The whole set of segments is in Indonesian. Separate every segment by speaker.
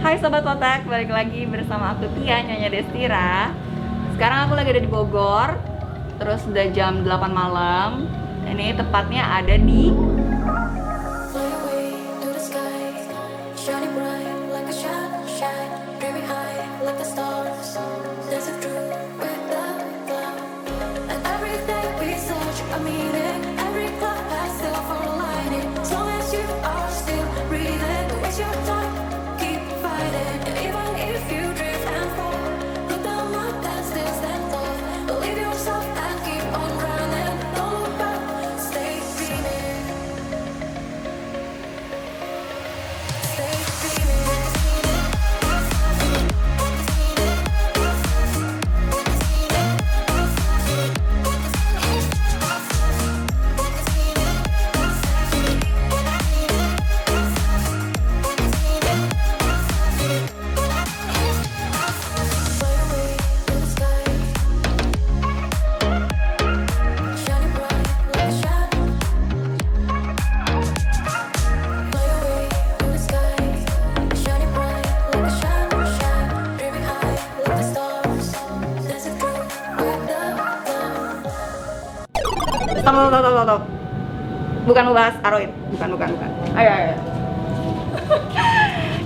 Speaker 1: Hai Sobat Otak, balik lagi bersama aku Tia, Nyonya Destira. Sekarang aku lagi ada di Bogor. Terus udah jam 8 malam. Ini tepatnya ada di
Speaker 2: Fly away to the sky, shining bright like a sunshine, dreaming high like the stars, dancing through with the cloud. And every day we search a meaning, every cloud has silver lining. As long as you are still breathing, waste your time, keep fighting. And even if you drift and fall, look down up and still stand tall. Believe yourself and keep on running. Don't look back, stay dreaming. Stay dreaming. Fly away to the sky, shining bright like a shadow. Fly away to the sky, shining bright like a shadow, shine, dreaming high like the stars, dancing through with the clouds.
Speaker 1: Stop. Bukan membahas aroid, bukan. Ayo.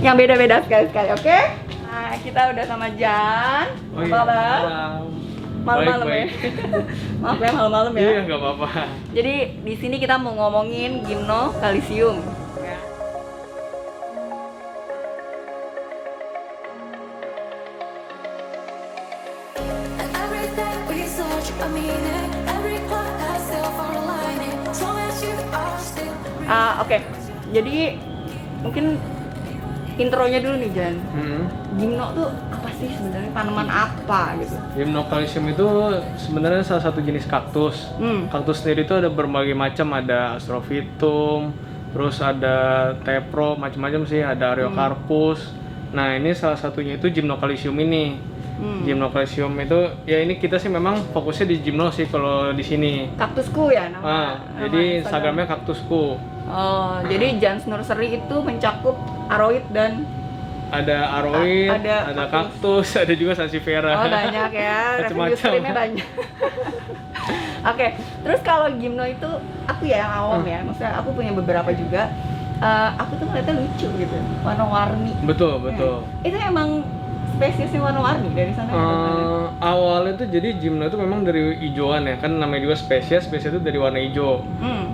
Speaker 1: Yang beda-beda sekali-sekali, oke? Nah, kita udah sama Jan.
Speaker 3: Oh
Speaker 1: Apa
Speaker 3: iya,
Speaker 1: kabar? Malam-malam ya.
Speaker 3: Baik.
Speaker 1: Maaf ya, malam-malam ya.
Speaker 3: Iya, nggak apa-apa.
Speaker 1: Jadi di sini kita mau ngomongin gimnokalsium.
Speaker 2: And every day we search a meaning, every cloud has silver lining. As long as you are still breathing.
Speaker 1: Oke. Jadi mungkin intronya dulu nih Jan. Gimno tuh apa sih sebenarnya, tanaman apa gitu?
Speaker 3: Gymnocalycium itu sebenarnya salah satu jenis kaktus. Kaktus sendiri itu ada berbagai macam, ada Astrophytum, terus ada Tepro, macam-macam sih, ada Ariocarpus. Nah, ini salah satunya itu Gymnocalycium ini. Gymnocalycium itu ya ini kita sih memang fokusnya di gymno sih kalau di sini.
Speaker 1: Kaktusku ya nama.
Speaker 3: Jadi Instagramnya kaktusku.
Speaker 1: Oh, jadi Jan's Nursery itu mencakup aroid dan
Speaker 3: Ada aroid,
Speaker 1: ada
Speaker 3: ada kaktus, ada juga sansevieria.
Speaker 1: oh banyak ya, revenue
Speaker 3: Macam-macam.
Speaker 1: streamnya banyak. Oke, terus kalau gimno itu aku ya yang awam ya, maksudnya aku punya beberapa juga. Aku tuh ngeliatnya lucu gitu, warna-warni.
Speaker 3: Betul.
Speaker 1: Itu emang spesiesnya warna-warni dari sana.
Speaker 3: Awalnya tuh jadi gymno itu memang dari hijauan ya, kan namanya juga spesies itu dari warna hijau.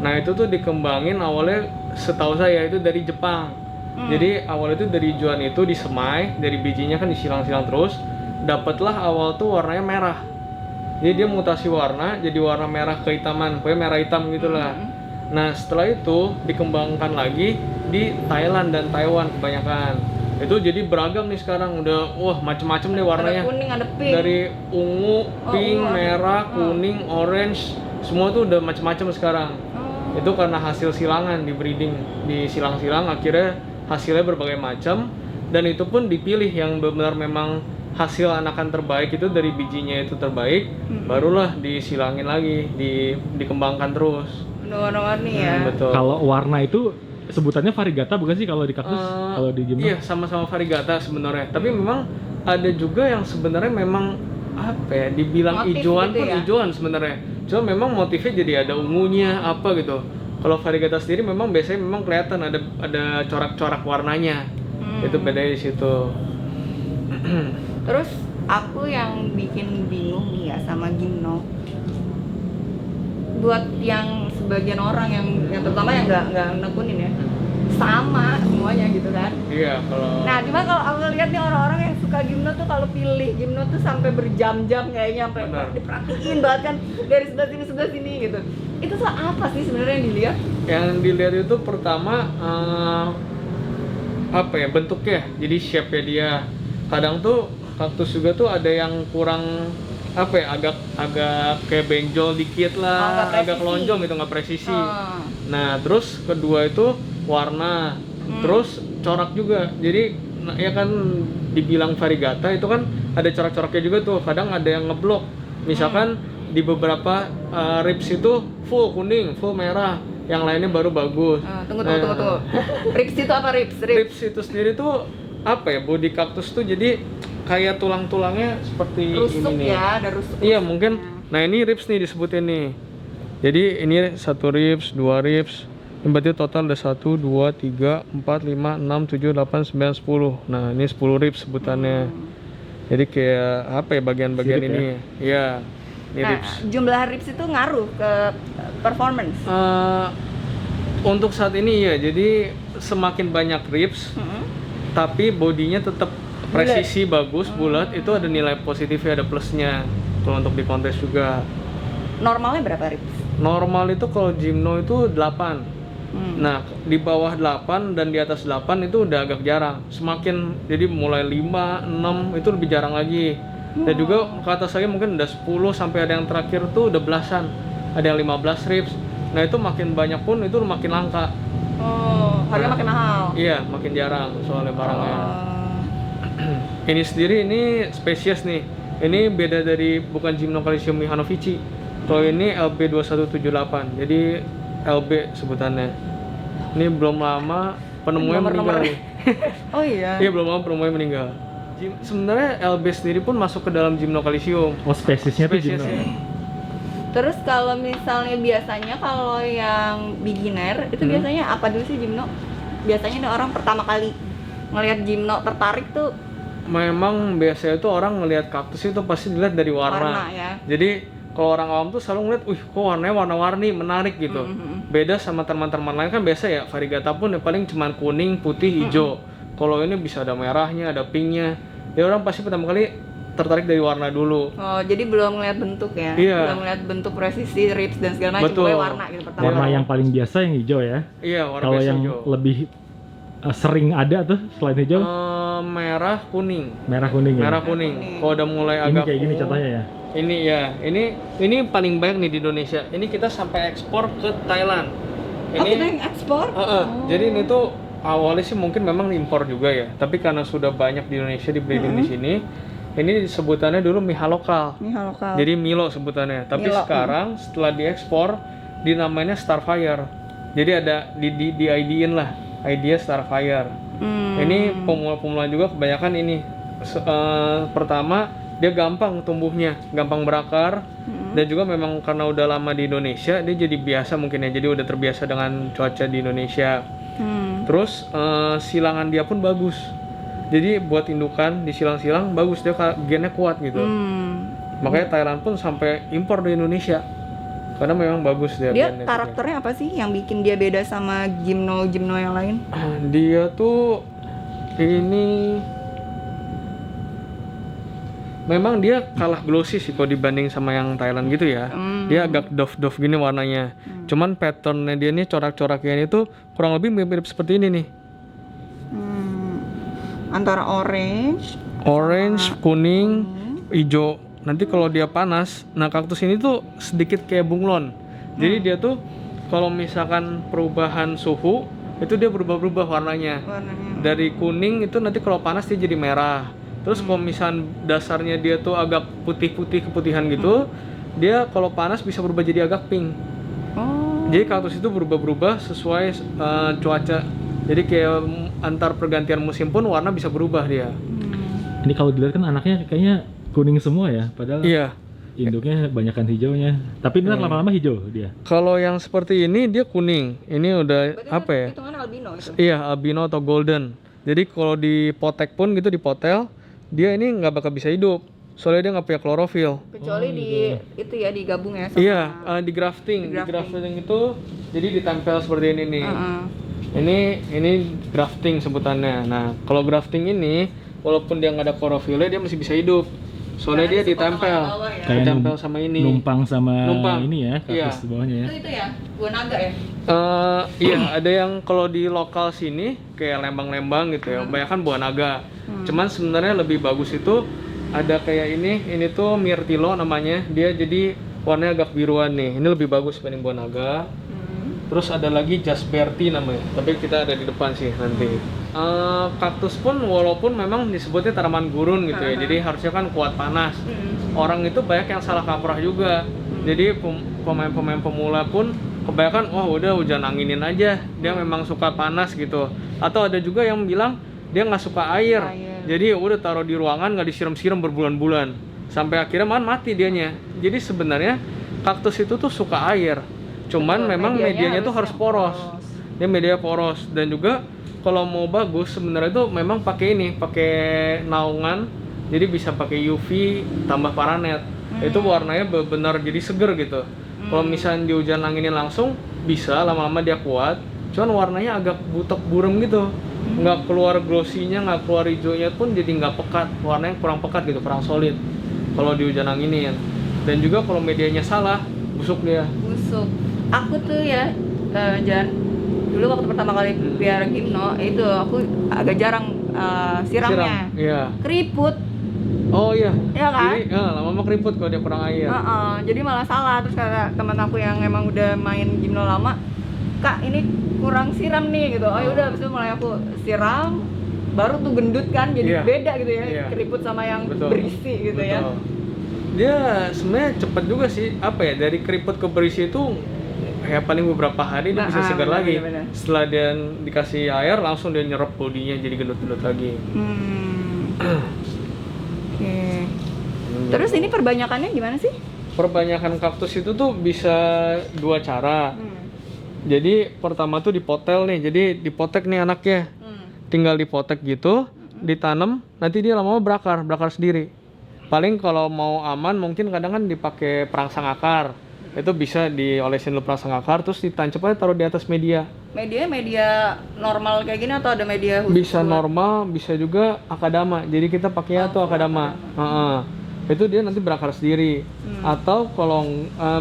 Speaker 3: Nah itu tuh dikembangin awalnya setahu saya itu dari Jepang. Jadi awalnya itu dari hijauan itu disemai, dari bijinya kan disilang-silang terus, dapatlah awal tuh warnanya merah. Jadi dia mutasi warna, jadi warna merah kehitaman, pokoknya merah hitam gitulah. Nah setelah itu dikembangkan lagi di Thailand dan Taiwan kebanyakan. Itu jadi beragam nih sekarang, udah wah macem-macem deh warnanya.
Speaker 1: Ada kuning, ada pink.
Speaker 3: Dari ungu, pink,
Speaker 1: ungu,
Speaker 3: merah, kuning, orange, semua tuh udah macem-macem sekarang. Itu karena hasil silangan, di breeding, di silang-silang akhirnya hasilnya berbagai macam, dan itu pun dipilih yang benar memang hasil anakan terbaik itu dari bijinya itu terbaik, barulah disilangin lagi, dikembangkan terus.
Speaker 1: Udah warna-warni ya.
Speaker 3: Betul.
Speaker 4: Kalau warna itu sebutannya variegata bukan sih kalau di kaktus? Kalau di gimno?
Speaker 3: Iya, sama-sama variegata sebenarnya. Tapi memang ada juga yang sebenarnya memang apa ya, dibilang
Speaker 1: Motif
Speaker 3: hijauan
Speaker 1: gitu
Speaker 3: pun
Speaker 1: ya?
Speaker 3: hijauan sebenarnya. Cuma memang motifnya jadi ada ungunya apa gitu. Kalau variegata sendiri memang biasanya memang kelihatan ada corak-corak warnanya. Itu bedanya di situ.
Speaker 1: Terus aku yang bikin bingung nih ya sama gimno. Buat yang sebagian orang yang terutama yang nggak nekunin ya, sama semuanya gitu kan.
Speaker 3: Iya, kalau
Speaker 1: Nah, cuma kalau aku lihat nih orang-orang yang suka gimno tuh kalau pilih gimno tuh sampai berjam-jam kayaknya, sampai
Speaker 3: Benar.
Speaker 1: diperhatiin banget kan dari sebelah sini gitu. Itu tuh apa sih sebenarnya yang dilihat?
Speaker 3: yang dilihat itu pertama apa ya, bentuknya, jadi shape-nya dia. Kadang tuh kaktus juga tuh ada yang kurang apa ya, agak kayak benjol dikit lah,
Speaker 1: nggak
Speaker 3: agak
Speaker 1: presisi.
Speaker 3: lonjong gitu, nggak presisi.
Speaker 1: Ah.
Speaker 3: Nah terus kedua itu warna, terus corak juga. Jadi ya kan dibilang variegata itu kan ada corak-coraknya juga tuh. Kadang ada yang ngeblok, misalkan di beberapa ribs itu full kuning, full merah, yang lainnya baru bagus.
Speaker 1: Tunggu. Rips itu apa rips?
Speaker 3: Ribs itu sendiri tuh apa ya, body kaktus tuh jadi kayak tulang-tulangnya seperti
Speaker 1: Rusuk
Speaker 3: ini nih.
Speaker 1: ya, ada rusuk.
Speaker 3: Iya mungkin. Nah ini ribs nih disebutin nih. Jadi ini 1 ribs, 2 ribs. Ini berarti total ada 1, 2, 3, 4, 5, 6, 7, 8, 9, 10. Nah ini 10 ribs sebutannya. Jadi kayak apa ya bagian-bagian
Speaker 4: Sirip
Speaker 3: ini? Iya. Ini
Speaker 1: Nah,
Speaker 3: ribs.
Speaker 1: jumlah ribs itu ngaruh ke performance.
Speaker 3: Untuk saat ini ya, jadi semakin banyak ribs, tapi bodinya tetap presisi bagus, bulat, itu ada nilai positifnya, ada plusnya. Kalau untuk di kontes juga.
Speaker 1: Normalnya berapa ribs?
Speaker 3: Normal itu kalau gymno itu 8. Nah, di bawah 8 dan di atas 8 itu udah agak jarang. Semakin jadi mulai 5, 6 itu lebih jarang lagi. Dan juga ke atas lagi mungkin udah 10 sampai ada yang terakhir tuh udah belasan. Ada yang 15 ribs. Nah, itu makin banyak pun itu makin langka.
Speaker 1: Oh, harganya makin mahal.
Speaker 3: Iya, makin jarang soalnya barangnya.
Speaker 1: Oh.
Speaker 3: Ini sendiri ini spesies nih. Ini beda dari bukan Gymnocalycium mihanovici. Kalau ini LB2178. Jadi LB sebutannya. Ini belum lama penemunya meninggal.
Speaker 1: Nomor-nomornya. Oh iya.
Speaker 3: Iya, belum lama penemunya meninggal. Sebenarnya LB sendiri pun masuk ke dalam Gymnocalycium.
Speaker 4: Oh, spesiesnya tuh gimana?
Speaker 1: Terus kalau misalnya biasanya kalau yang beginner itu biasanya apa dulu sih gymno? Biasanya nih orang pertama kali ngelihat gymno tertarik tuh
Speaker 3: Memang biasanya tuh orang ngelihat kaktus itu pasti dilihat dari warna.
Speaker 1: ya.
Speaker 3: Jadi kalau orang awam tuh selalu ngeliat, kok warnanya warna-warni, menarik gitu. Beda sama teman-teman lain kan biasa ya, variegata pun ya paling cuman kuning, putih, hijau. Kalau ini bisa ada merahnya, ada pinknya. Ya orang pasti pertama kali tertarik dari warna dulu.
Speaker 1: Oh, jadi belum ngeliat bentuk ya?
Speaker 3: Iya.
Speaker 1: Belum ngeliat bentuk presisi, ribs dan segala macam,
Speaker 3: Betul.
Speaker 1: pokoknya warna gitu pertama.
Speaker 4: Warna yang paling biasa yang hijau ya.
Speaker 3: Iya, warna
Speaker 4: Kalau
Speaker 3: biasa
Speaker 4: yang
Speaker 3: hijau.
Speaker 4: lebih sering ada tuh selain hijau,
Speaker 3: Merah, kuning.
Speaker 4: merah kuning ya.
Speaker 3: Merah kuning. Kalau udah mulai
Speaker 4: Ini
Speaker 3: agak
Speaker 4: kayak gini
Speaker 3: ungu,
Speaker 4: contohnya ya.
Speaker 3: Ini ya, ini paling banyak nih di Indonesia. Ini kita sampai ekspor ke Thailand.
Speaker 1: Oh, kita yang ekspor?
Speaker 3: Jadi ini tuh awalnya sih mungkin memang impor juga ya, tapi karena sudah banyak di Indonesia di breeding di sini, ini sebutannya dulu Miha lokal.
Speaker 1: Ini lokal.
Speaker 3: Jadi Milo sebutannya. Tapi
Speaker 1: Milo,
Speaker 3: sekarang setelah diekspor, dinamainya Starfire. Jadi ada di ID-in lah, idea Starfire. Ini pemula-pemula juga kebanyakan ini. Pertama dia gampang tumbuhnya, gampang berakar, dan juga memang karena udah lama di Indonesia, dia jadi biasa mungkin ya, jadi udah terbiasa dengan cuaca di Indonesia. Terus silangan dia pun bagus, jadi buat indukan di silang-silang bagus, dia gennya kuat gitu. Makanya Thailand pun sampai impor di Indonesia karena memang bagus dia.
Speaker 1: Dia
Speaker 3: gennya.
Speaker 1: karakternya apa sih yang bikin dia beda sama gymno yang lain?
Speaker 3: Dia tuh ini memang dia kalah glossy sih kalau dibanding sama yang Thailand gitu ya. Dia agak doff gini warnanya. Cuman patternnya dia nih, corak-coraknya ini tuh kurang lebih mirip seperti ini nih.
Speaker 1: Antara orange,
Speaker 3: Kuning, hijau. Nanti kalau dia panas, nah kaktus ini tuh sedikit kayak bunglon. Jadi dia tuh kalau misalkan perubahan suhu itu dia berubah-ubah warnanya. Dari kuning itu nanti kalau panas dia jadi merah. Terus kalau misalkan dasarnya dia tuh agak putih-putih keputihan gitu, dia kalau panas bisa berubah jadi agak pink. Jadi kaktus itu berubah-berubah sesuai cuaca. Jadi kayak antar pergantian musim pun warna bisa berubah dia.
Speaker 4: Ini kalau dilihat kan anaknya kayaknya kuning semua ya, padahal
Speaker 3: Iya.
Speaker 4: induknya banyakan hijaunya. Tapi ini lama-lama hijau dia.
Speaker 3: Kalau yang seperti ini dia kuning. Ini udah apa ya?
Speaker 1: hitungan albino itu.
Speaker 3: Iya, albino atau golden. Jadi kalau dipotek pun gitu, dipotel, dia ini nggak bakal bisa hidup. Soalnya dia nggak punya klorofil.
Speaker 1: Kecuali di itu ya digabung ya sama.
Speaker 3: Iya, di grafting. Di grafting itu jadi ditempel seperti ini nih. Ini grafting sebutannya. Nah, kalau grafting ini walaupun dia nggak ada klorofilnya dia masih bisa hidup. Soalnya dia ditempel.
Speaker 4: Kayak
Speaker 3: Ditempel sama ini.
Speaker 4: numpang sama
Speaker 3: Numpang.
Speaker 4: ini ya,
Speaker 3: Iya.
Speaker 4: kaktus di bawahnya ya.
Speaker 1: Itu ya, buah naga ya.
Speaker 3: Iya, ada yang kalau di lokal sini kayak Lembang-Lembang gitu ya, kebanyakan buah naga. Cuman sebenarnya lebih bagus itu ada kayak ini tuh Myrtilo namanya. Dia jadi warnanya agak biruan nih. Ini lebih bagus dibanding buah naga. Terus ada lagi Jasperti namanya, tapi kita ada di depan sih nanti. Kaktus pun walaupun memang disebutnya tanaman gurun gitu ya, jadi harusnya kan kuat panas. Orang itu banyak yang salah kaprah juga. Jadi pemain-pemain pemula pun kebanyakan, udah hujan anginin aja, dia memang suka panas gitu. Atau ada juga yang bilang dia nggak suka air.
Speaker 1: Air.
Speaker 3: Jadi udah taruh di ruangan nggak disiram-siram berbulan-bulan sampai akhirnya mati dianya. Jadi sebenarnya kaktus itu tuh suka air, cuman
Speaker 1: Betul,
Speaker 3: memang medianya tuh harus
Speaker 1: yang
Speaker 3: poros. Dia media poros. Dan juga kalau mau bagus sebenarnya tuh memang pakai naungan, jadi bisa pakai UV tambah paranet. Itu warnanya benar jadi seger gitu. Kalau misalnya di hujan anginin langsung bisa lama-lama dia kuat, cuman warnanya agak butek burem gitu, nggak keluar glossy-nya, nggak keluar hijaunya pun jadi nggak pekat, warnanya kurang pekat gitu, kurang solid kalau di hujan anginin. Dan juga kalau medianya salah, busuk dia.
Speaker 1: Busuk. Aku tuh ya, Jan, dulu waktu pertama kali biara gimno itu aku agak jarang siramnya.
Speaker 3: Iya.
Speaker 1: Keriput.
Speaker 3: Oh iya.
Speaker 1: Iya kan?
Speaker 3: Jadi lama-lama keriput kalau dia kurang air.
Speaker 1: Jadi malah salah. Terus kata teman aku yang emang udah main gimno lama, Kak ini kurang siram nih gitu. Oh yaudah, abis itu mulai aku siram, baru tuh gendut kan, jadi
Speaker 3: Iya.
Speaker 1: beda gitu ya,
Speaker 3: Iya.
Speaker 1: keriput sama yang
Speaker 3: Betul.
Speaker 1: berisi gitu ya.
Speaker 3: Betul. Dia sebenarnya cepet juga sih, apa ya, dari keriput ke berisi itu ya paling beberapa hari dia bisa segar
Speaker 1: bener,
Speaker 3: lagi.
Speaker 1: bener.
Speaker 3: Setelah dia dikasih air langsung dia nyerap bodinya jadi gendut-gendut lagi.
Speaker 1: Oke. Terus ini perbanyakannya gimana sih?
Speaker 3: Perbanyakan kaktus itu tuh bisa dua cara. Jadi pertama tuh dipotel nih, jadi dipotek nih anaknya. Tinggal dipotek gitu, ditanam, nanti dia lama-lama berakar sendiri. Paling kalau mau aman mungkin kadang kan dipakai perangsang akar. Itu bisa diolesin dulu perangsang akar, terus ditancap aja taruh di atas media.
Speaker 1: Media normal kayak gini atau ada media khusus?
Speaker 3: Bisa normal, bisa juga akadama. Jadi kita pakainya tuh akadama. Itu dia nanti berakar sendiri. Atau kalau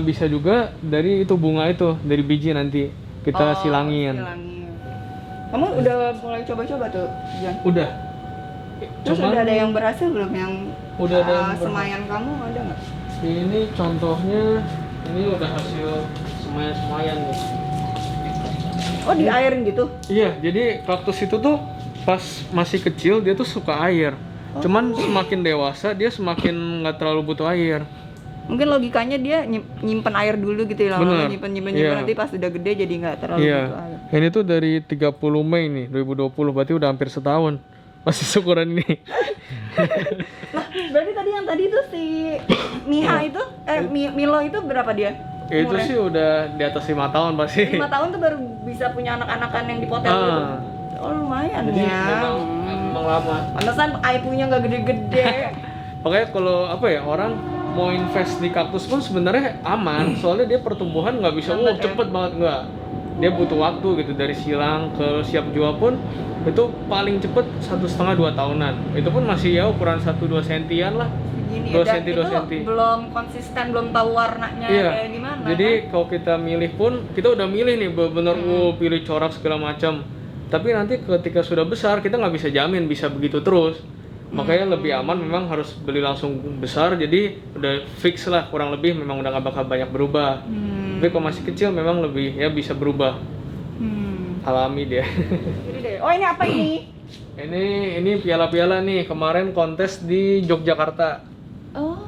Speaker 3: bisa juga dari itu bunga itu, dari biji nanti kita silangin.
Speaker 1: Kamu udah mulai coba-coba tuh, Jan?
Speaker 3: Udah.
Speaker 1: Terus udah ada yang berhasil belum? Yang
Speaker 3: Udah ada yang
Speaker 1: semayan kamu ada nggak?
Speaker 3: Ini contohnya, ini udah hasil semayan nih.
Speaker 1: Oh, diairin gitu?
Speaker 3: Iya, jadi kaktus itu tuh pas masih kecil dia tuh suka air. Cuman semakin dewasa dia semakin nggak terlalu butuh air.
Speaker 1: Mungkin logikanya dia nyimpen air dulu gitu ya, lama-lama
Speaker 3: Bener.
Speaker 1: nyimpen
Speaker 3: Iya.
Speaker 1: nanti pas udah gede jadi nggak terlalu
Speaker 3: Iya.
Speaker 1: butuh air.
Speaker 3: Ini tuh dari 30 Mei nih, 2020, berarti udah hampir setahun. Masih syukuran ini.
Speaker 1: Lah, berarti yang tadi tuh si Miha itu, Milo itu berapa dia?
Speaker 3: Itu
Speaker 1: Umurnya?
Speaker 3: sih udah di atas 5 tahun pasti.
Speaker 1: 5 tahun tuh baru bisa punya anak-anakan yang dipotel gitu. Oh lumayan
Speaker 3: Jadi
Speaker 1: ya.
Speaker 3: memang lama.
Speaker 1: Pantesan aipunya nggak gede-gede.
Speaker 3: Makanya kalau apa ya, orang mau invest di kaktus pun sebenarnya aman, soalnya dia pertumbuhan nggak bisa
Speaker 1: Lambat ya?
Speaker 3: cepet banget, nggak. Dia butuh waktu gitu, dari silang ke siap jual pun itu paling cepet 1,5-2 tahunan. Itu pun masih ya ukuran 1-2 sentian lah.
Speaker 1: Gini
Speaker 3: 2
Speaker 1: ya, dan
Speaker 3: senti,
Speaker 1: itu
Speaker 3: 2 senti.
Speaker 1: belum konsisten, belum tahu warnanya
Speaker 3: Iya.
Speaker 1: kayak gimana.
Speaker 3: Jadi
Speaker 1: kan?
Speaker 3: kalau kita milih pun kita udah milih nih bener pilih corak segala macam. Tapi nanti ketika sudah besar kita nggak bisa jamin bisa begitu terus. Makanya lebih aman memang harus beli langsung besar, jadi udah fix lah kurang lebih memang udah nggak bakal banyak berubah. Tapi kalau masih kecil memang lebih ya bisa berubah. Alami dia.
Speaker 1: Jadi deh. Oh ini apa ini?
Speaker 3: ini piala-piala nih, kemarin kontes di Yogyakarta.
Speaker 1: Oh,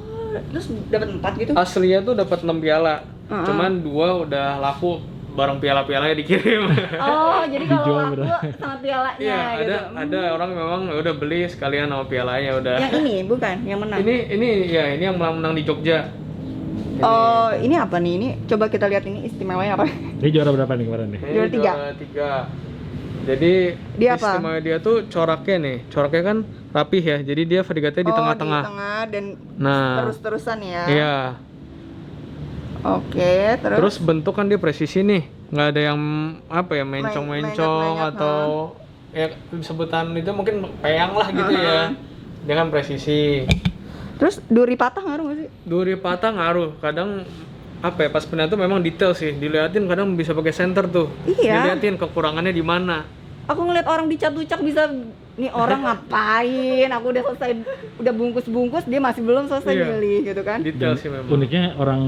Speaker 1: terus dapat 4 gitu?
Speaker 3: Aslinya tuh dapat 6 piala. Cuman 2 udah laku bareng piala-pialanya dikirim.
Speaker 1: Oh, jadi kalau
Speaker 4: Dijual
Speaker 1: laku
Speaker 4: berapa?
Speaker 1: sama pialanya
Speaker 3: Iya,
Speaker 1: gitu.
Speaker 3: ada orang memang udah beli sekalian sama pialanya udah.
Speaker 1: Yang ini bukan yang menang.
Speaker 3: Ini yang menang di Jogja.
Speaker 1: Oh, ini apa nih? Ini coba kita lihat ini istimewanya apa?
Speaker 4: Ini juara berapa nih kemarin nih?
Speaker 3: Ini
Speaker 1: Juara 3.
Speaker 3: juara 3. Jadi
Speaker 1: Dia apa?
Speaker 3: istimewa dia tuh coraknya nih. Coraknya kan rapih ya. Jadi dia variegatnya di tengah-tengah.
Speaker 1: Di tengah dan
Speaker 3: Nah,
Speaker 1: terus-terusan ya.
Speaker 3: iya.
Speaker 1: Oke,
Speaker 3: Terus bentuk kan dia presisi nih. Nggak ada yang apa ya, mencong-mencong
Speaker 1: menyat-menyat,
Speaker 3: atau ya sebutan itu mungkin peyang lah gitu ya. Dia kan presisi.
Speaker 1: Terus duri patah ngaruh nggak sih?
Speaker 3: Duri patah ngaruh. Kadang apa ya, pas penilaian tuh memang detail sih. Diliatin kadang bisa pakai center tuh.
Speaker 1: Iya.
Speaker 3: Diliatin kekurangannya di mana.
Speaker 1: Aku ngeliat orang dicat-ucak bisa, nih orang ngapain? Aku udah selesai, udah bungkus-bungkus, dia masih belum selesai
Speaker 3: Iya.
Speaker 1: milih gitu kan?
Speaker 3: Detail sih memang.
Speaker 4: Uniknya orang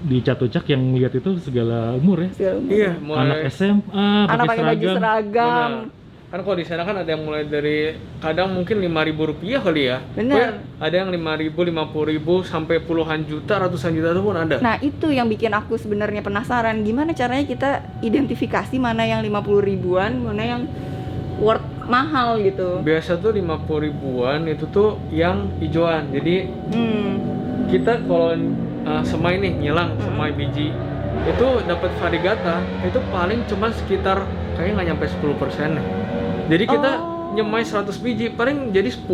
Speaker 4: di Catucak yang lihat itu segala umur ya.
Speaker 1: Segala macam.
Speaker 3: Iya,
Speaker 4: Anak
Speaker 3: mulai
Speaker 4: SMA,
Speaker 1: Anak
Speaker 4: pakai
Speaker 1: pakai baju
Speaker 4: seragam.
Speaker 1: seragam.
Speaker 3: benar. Kan kalau di sana kan ada yang mulai dari kadang mungkin 5.000 rupiah kali ya.
Speaker 1: Bener.
Speaker 3: Pokoknya ada yang 5.000, 50.000 sampai puluhan juta, ratusan juta itu pun ada.
Speaker 1: Nah itu yang bikin aku sebenarnya penasaran, gimana caranya kita identifikasi mana yang 50 ribuan, mana yang worth mahal gitu.
Speaker 3: Biasa tuh 50 ribuan itu tuh yang hijauan. Jadi kita kalau semai nih nyilang semai biji itu dapat variegata itu paling cuma sekitar kayaknya nggak nyampe 10% nih. Jadi kita nyemai 100 biji paling jadi 10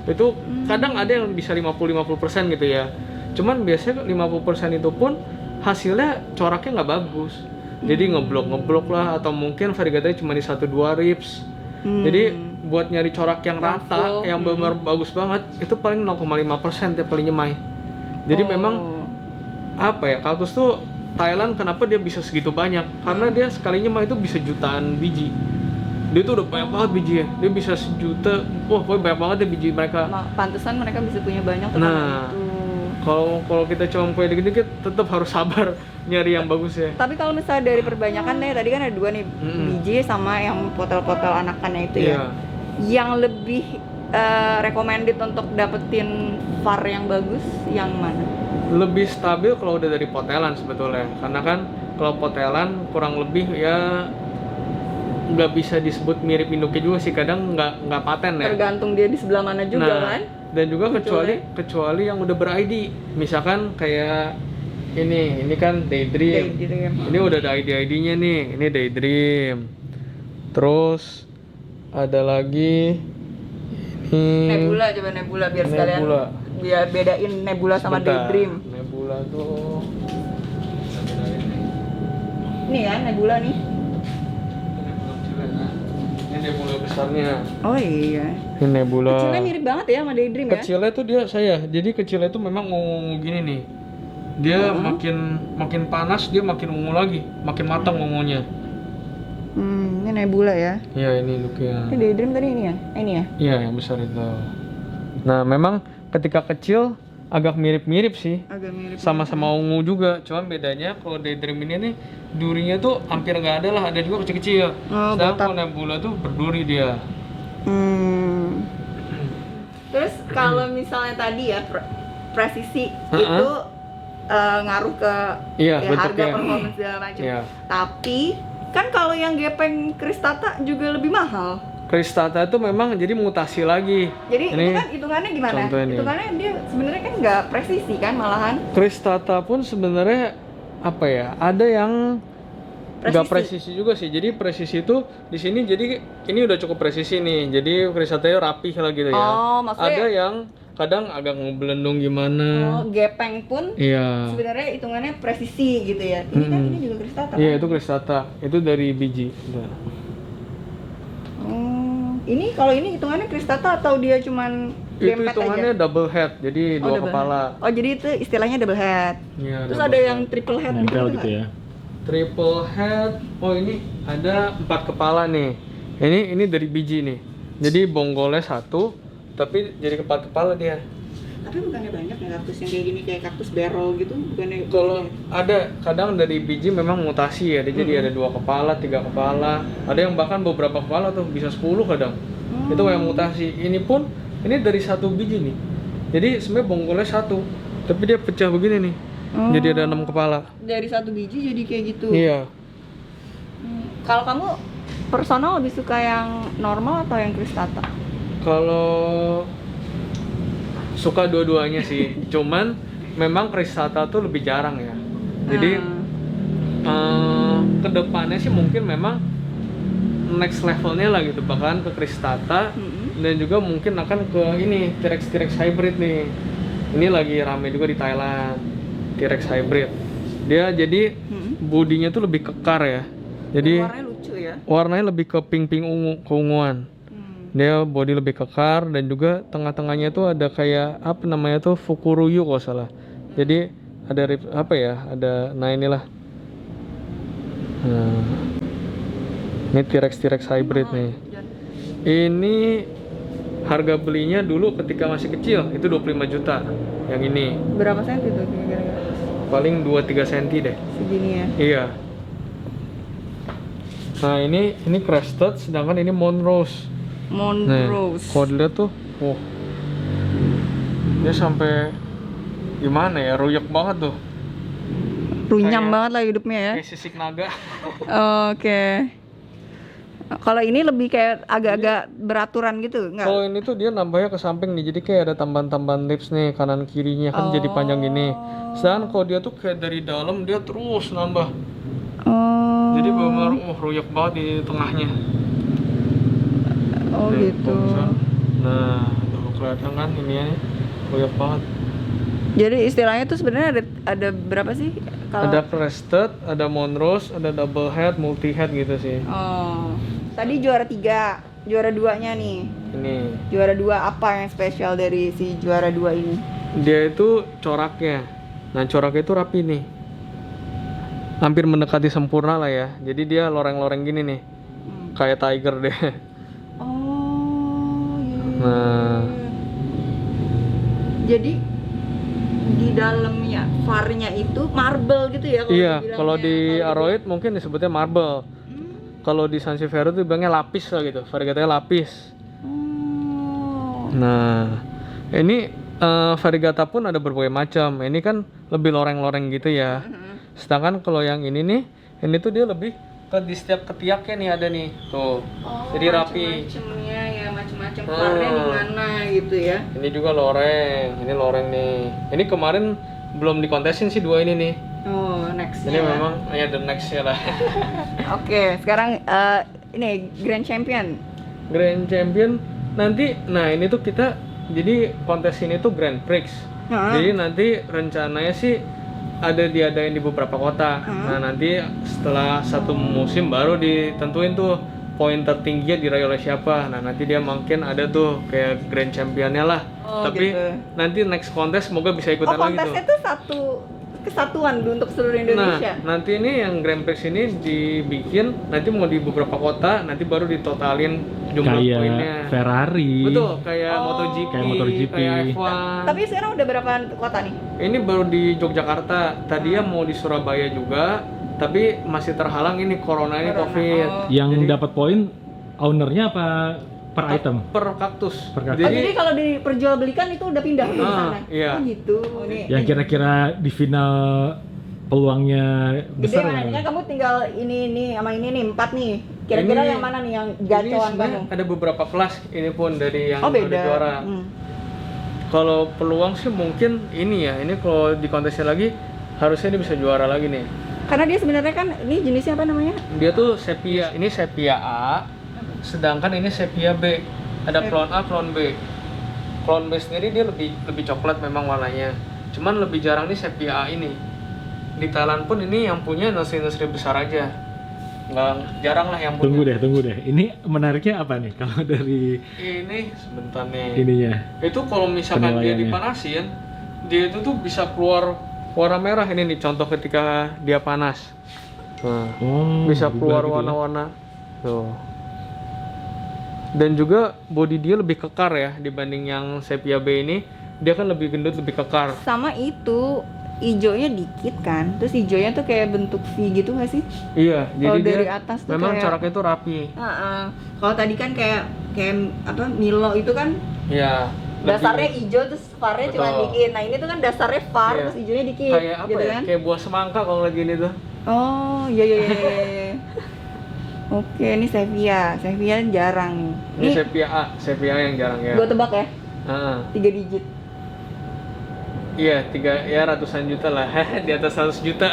Speaker 3: itu kadang ada yang bisa 50% gitu ya. Cuman biasanya 50% itu pun hasilnya coraknya nggak bagus. Jadi ngeblok lah atau mungkin variegatanya cuma di 1-2 rips. Jadi buat nyari corak yang rata, yang benar bagus banget, itu paling 0,5% tiap kali nyemai. Jadi memang apa ya, kaktus tuh Thailand kenapa dia bisa segitu banyak? Karena dia sekali nyemai itu bisa jutaan biji. Dia tuh udah banyak banget bijinya. Dia bisa sejuta, wah pokoknya banyak banget deh biji mereka.
Speaker 1: Pantesan mereka bisa punya banyak tuh
Speaker 3: Nah, kalau kita cuma punya dikit-dikit, tetap harus sabar nyari yang bagus ya.
Speaker 1: Tapi kalau misalnya dari perbanyakan nih, tadi kan ada 2 nih, biji sama yang potel-potel anakannya itu ya. Yang lebih recommended untuk dapetin var yang bagus yang mana?
Speaker 3: Lebih stabil kalau udah dari potelan sebetulnya. Karena kan kalau potelan kurang lebih ya nggak bisa disebut mirip induknya juga sih, kadang nggak paten ya.
Speaker 1: Tergantung dia di sebelah mana juga kan.
Speaker 3: Dan juga kecuali yang udah ber-ID. Misalkan kayak ini kan Daydream. Ini udah ada ID-ID-nya nih. Ini Daydream. Terus ada lagi ini
Speaker 1: Nebula, coba Nebula biar sekalian biar bedain Nebula sama Daydream.
Speaker 3: Nebula tuh
Speaker 1: Ini ya Nebula nih.
Speaker 3: Ini Nebula besarnya.
Speaker 1: Oh iya.
Speaker 3: Ini Nebula.
Speaker 1: Kecilnya mirip banget ya sama Daydream ya.
Speaker 3: Kecilnya tuh jadi kecilnya tuh memang ungu gini nih. Dia makin panas dia makin ungu lagi, makin matang ungunya.
Speaker 1: Ini Nebula ya.
Speaker 3: Iya, ini looknya.
Speaker 1: Ini Daydream tadi ini ya? Ini ya?
Speaker 3: Iya, yang besar itu. Nah, memang ketika kecil agak mirip-mirip sih.
Speaker 1: Agak mirip.
Speaker 3: Sama-sama ungu juga, cuman bedanya kalau Daydream ini nih durinya tuh hampir nggak ada lah, ada juga kecil-kecil. Sedangkan kalau Nebula tuh berduri dia.
Speaker 1: Terus kalau misalnya tadi ya presisi itu ngaruh ke harga performance segala macam. Tapi kan kalau yang gepeng Kristata juga lebih mahal.
Speaker 3: Kristata itu memang jadi mutasi lagi.
Speaker 1: Jadi ini, itu kan hitungannya gimana? Hitungannya dia sebenarnya kan nggak presisi kan malahan.
Speaker 3: Kristata pun sebenarnya apa ya? Ada yang nggak presisi juga sih. Jadi presisi itu di sini jadi ini udah cukup presisi nih. Jadi Kristatanya rapih lah gitu ya.
Speaker 1: Maksudnya
Speaker 3: ada yang kadang agak ngebelendung gimana.
Speaker 1: Gepeng pun sebenarnya hitungannya presisi gitu ya. Ini kan ini juga Kristata.
Speaker 3: Iya, itu Kristata. Itu dari biji.
Speaker 1: Ini kalau ini hitungannya Kristata atau dia cuman
Speaker 3: itu hitungannya aja? Double head. Jadi dua kepala.
Speaker 1: Head. Jadi itu istilahnya double head.
Speaker 3: Ya,
Speaker 1: terus ada yang triple head
Speaker 4: gitu ya.
Speaker 3: Triple head. Oh, ini ada 4 kepala nih. Ini dari biji nih. Jadi bonggolnya 1, tapi jadi 4 kepala dia.
Speaker 1: Tapi bukannya banyak ya kaktus yang kayak gini, kayak kaktus barrel gitu, bukannya?
Speaker 3: Kalau ada, kadang dari biji memang mutasi ya, jadi ada 2 kepala, 3 kepala, ada yang bahkan beberapa kepala tuh, bisa 10 kadang. Itu yang mutasi. Ini pun, ini dari 1 biji nih. Jadi sebenarnya bonggolnya 1, tapi dia pecah begini nih. Jadi ada 6 kepala.
Speaker 1: Dari 1 biji jadi kayak gitu?
Speaker 3: Iya.
Speaker 1: Kalau kamu personal lebih suka yang normal atau yang Kristata?
Speaker 3: Kalau suka dua-duanya sih, cuman memang Kristata tuh lebih jarang ya. Jadi kedepannya sih mungkin memang next levelnya lah gitu, bahkan ke Kristata dan juga mungkin akan ke ini T-Rex hybrid nih. Ini lagi rame juga di Thailand, T-Rex hybrid. Dia jadi bodinya tuh lebih kekar ya. Jadi
Speaker 1: warnanya lucu ya.
Speaker 3: Warnanya lebih ke pink ungu, keunguan. Dia body lebih kekar dan juga tengah-tengahnya tuh ada kayak apa namanya tuh fukuruyu kalau salah. Jadi ada inilah. Ini T-Rex hybrid nih. Ini harga belinya dulu ketika masih kecil itu 25 juta. Yang ini.
Speaker 1: Berapa senti tuh kira-kira?
Speaker 3: Paling 2-3 senti deh.
Speaker 1: Segini ya.
Speaker 3: Iya. Nah, ini crested sedangkan ini Monrose.
Speaker 1: Monrose.
Speaker 3: Kalau dilihat tuh, dia sampai gimana ya, ruyek banget tuh.
Speaker 1: Runyam banget lah hidupnya ya.
Speaker 3: Kayak sisik naga.
Speaker 1: Oke. Kalau ini lebih kayak agak-agak beraturan gitu, enggak?
Speaker 3: Kalau ini tuh dia nambahnya ke samping nih, jadi kayak ada tambahan-tambahan lips nih kanan kirinya kan jadi panjang gini. Sedangkan kalau dia tuh kayak dari dalam dia terus nambah.
Speaker 1: Oh.
Speaker 3: Jadi benar royak banget di tengahnya.
Speaker 1: Oh
Speaker 3: Nih,
Speaker 1: gitu.
Speaker 3: kalau misal- Nah, tuh kelihatan kan ininya royak banget.
Speaker 1: Jadi istilahnya tuh sebenarnya ada berapa sih?
Speaker 3: Ada crested, ada monrose, ada double head, multi head gitu sih.
Speaker 1: Oh. Tadi juara 3, juara 2-nya nih.
Speaker 3: Ini
Speaker 1: Juara 2 apa yang spesial dari si juara 2 ini?
Speaker 3: dia itu coraknya. Nah, coraknya itu rapi nih. Hampir mendekati sempurna lah ya. Jadi dia loreng-loreng gini nih. Kayak tiger deh.
Speaker 1: Oh, iya.
Speaker 3: Nah,
Speaker 1: Jadi di dalamnya varnya itu marble gitu ya
Speaker 3: iya,
Speaker 1: dibilangnya.
Speaker 3: kalau di
Speaker 1: Kalau
Speaker 3: Aroid mungkin disebutnya marble. Kalau di Sansevieria tuh bilangnya lapis lah gitu. Variegatanya lapis.
Speaker 1: Oh.
Speaker 3: Nah, ini variegata pun ada berbagai macam. Ini kan lebih loreng-loreng gitu ya. Sedangkan kalau yang ini nih, ini tuh dia lebih ke di setiap ketiaknya nih ada nih. Tuh. Jadi rapi.
Speaker 1: Macam-macamnya ya, macam-macam varnya di mana gitu ya.
Speaker 3: Ini juga loreng. Ini loreng nih. Ini kemarin belum dikontesin sih dua ini nih.
Speaker 1: Oh, next.
Speaker 3: Ini memang ya the next ya lah.
Speaker 1: Oke, sekarang ini Grand Champion.
Speaker 3: Grand Champion nanti, nah ini tuh kita jadi kontes ini tuh Grand Prix. Jadi nanti rencananya sih ada diadain di beberapa kota. Nah nanti setelah satu musim baru ditentuin tuh poin tertingginya diraih oleh siapa. Nah nanti dia mungkin ada tuh kayak Grand Championnya lah. Tapi
Speaker 1: gitu.
Speaker 3: nanti next kontes semoga bisa ikutan lagi tuh.
Speaker 1: Kontesnya tuh satu kesatuan untuk seluruh Indonesia.
Speaker 3: Nah, nanti ini yang Grand Prix ini dibikin nanti mau di beberapa kota, nanti baru ditotalin jumlah
Speaker 4: Kayak
Speaker 3: poinnya.
Speaker 4: Ferrari.
Speaker 3: Betul, kayak MotoGP,
Speaker 4: Kayak MotoGP.
Speaker 3: kayak F1.
Speaker 1: Tapi sekarang udah berapa kota nih?
Speaker 3: Ini baru di Yogyakarta. Tadinya mau di Surabaya juga, tapi masih terhalang ini corona ini Covid.
Speaker 4: Yang
Speaker 3: Jadi-
Speaker 4: dapat poin ownernya apa per item?
Speaker 3: Per kaktus.
Speaker 4: Per kaktus.
Speaker 1: Jadi kalau diperjualbelikan itu udah pindah ke sana.
Speaker 3: iya.
Speaker 1: Oh gitu. Ini
Speaker 4: Yang kira-kira di final peluangnya
Speaker 1: gede
Speaker 4: besar
Speaker 1: mana?
Speaker 4: nggak?
Speaker 1: Kan kamu tinggal ini sama ini nih 4 nih. Kira-kira
Speaker 3: Ini-
Speaker 1: yang mana nih yang
Speaker 3: Ini
Speaker 1: gacoan
Speaker 3: sebenarnya
Speaker 1: kamu?
Speaker 3: ada beberapa kelas ini pun dari yang
Speaker 1: Oh
Speaker 3: udah
Speaker 1: beda.
Speaker 3: juara. Kalau peluang sih mungkin ini ya. Ini kalau di kontesnya lagi harusnya dia bisa juara lagi nih.
Speaker 1: Karena dia sebenarnya kan ini jenisnya apa namanya?
Speaker 3: Dia tuh sepia. Ini sepia A, sedangkan ini sepia B. Ada clone A, clone B. Clone B sendiri dia lebih coklat memang warnanya. Cuman lebih jarang nih sepia A ini. Di Thailand pun ini yang punya nursery besar aja. Nggak jarang lah yang punya.
Speaker 4: Tunggu deh. Ini menariknya apa nih kalau dari
Speaker 3: Ini sebentar nih.
Speaker 4: ininya?
Speaker 3: Itu kalau misalkan dia
Speaker 4: Penilaiannya.
Speaker 3: dipanasin, dia itu tuh bisa keluar warna merah. Ini nih contoh ketika dia panas. Nah,
Speaker 4: Oh,
Speaker 3: bisa
Speaker 4: berubah
Speaker 3: keluar
Speaker 4: gitu ya.
Speaker 3: warna-warna tuh. Dan juga body dia lebih kekar ya dibanding yang sepia B ini. Dia kan lebih gendut, lebih kekar.
Speaker 1: Sama itu hijaunya dikit kan. Terus hijaunya tuh kayak bentuk V gitu nggak sih?
Speaker 3: Iya, jadi
Speaker 1: Kalau
Speaker 3: dia
Speaker 1: dari atas tuh
Speaker 3: memang
Speaker 1: kayak-
Speaker 3: coraknya tuh rapi.
Speaker 1: Kalau tadi kan kayak apa Milo itu kan
Speaker 3: Iya.
Speaker 1: dasarnya hijau terus varnya cuma
Speaker 3: Betul.
Speaker 1: dikit. Nah ini tuh kan dasarnya var
Speaker 3: Iya.
Speaker 1: terus hijaunya dikit,
Speaker 3: Kayak apa
Speaker 1: gitu
Speaker 3: ya?
Speaker 1: kan?
Speaker 3: Kayak buah semangka kalau lagi ini tuh.
Speaker 1: Oh iya. Oke, ini Sevilla jarang nih.
Speaker 3: Ini sepia A yang jarang ya.
Speaker 1: Gua tebak ya,
Speaker 3: Ah.
Speaker 1: 3 digit.
Speaker 3: Iya, ratusan juta lah. Di atas 100 juta.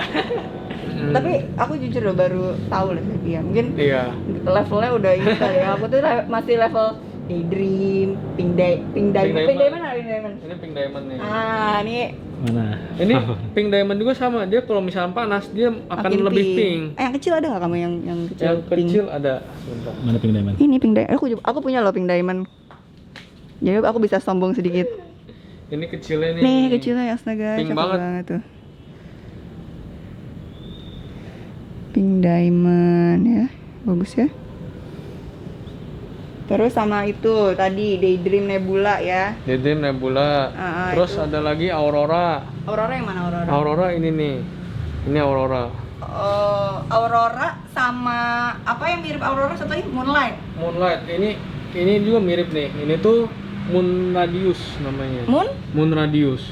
Speaker 1: Tapi aku jujur loh baru tahu lah Sevilla. Mungkin
Speaker 3: Iya.
Speaker 1: levelnya udah ini kali ya. Aku tuh masih level Daydream, Pink Diamond. Pink Diamond.
Speaker 3: Ini pink diamond nih.
Speaker 1: Ah, ini
Speaker 4: Mana?
Speaker 3: Ini pink diamond juga sama. Dia kalau misalnya panas dia akan
Speaker 1: makin
Speaker 3: lebih pink.
Speaker 1: Yang kecil ada nggak kamu yang kecil?
Speaker 3: Yang
Speaker 1: pink?
Speaker 3: kecil ada. Sebentar.
Speaker 4: Mana Pink Diamond?
Speaker 1: Ini Pink Diamond. Aku punya loh Pink Diamond. Jadi aku bisa sombong sedikit.
Speaker 3: Ini kecilnya nih.
Speaker 1: Nih kecilnya astaga,
Speaker 3: Pink
Speaker 1: cakep
Speaker 3: banget.
Speaker 1: banget tuh. Pink Diamond ya, bagus ya. Terus sama itu tadi Daydream Nebula ya.
Speaker 3: Daydream Nebula. Terus
Speaker 1: itu.
Speaker 3: ada lagi Aurora.
Speaker 1: Aurora yang mana Aurora?
Speaker 3: Aurora ini nih. Ini Aurora.
Speaker 1: Aurora sama apa yang mirip Aurora satu lagi Moonlight.
Speaker 3: Moonlight. Ini juga mirip nih. Ini tuh Moon Radius namanya. Moon Radius.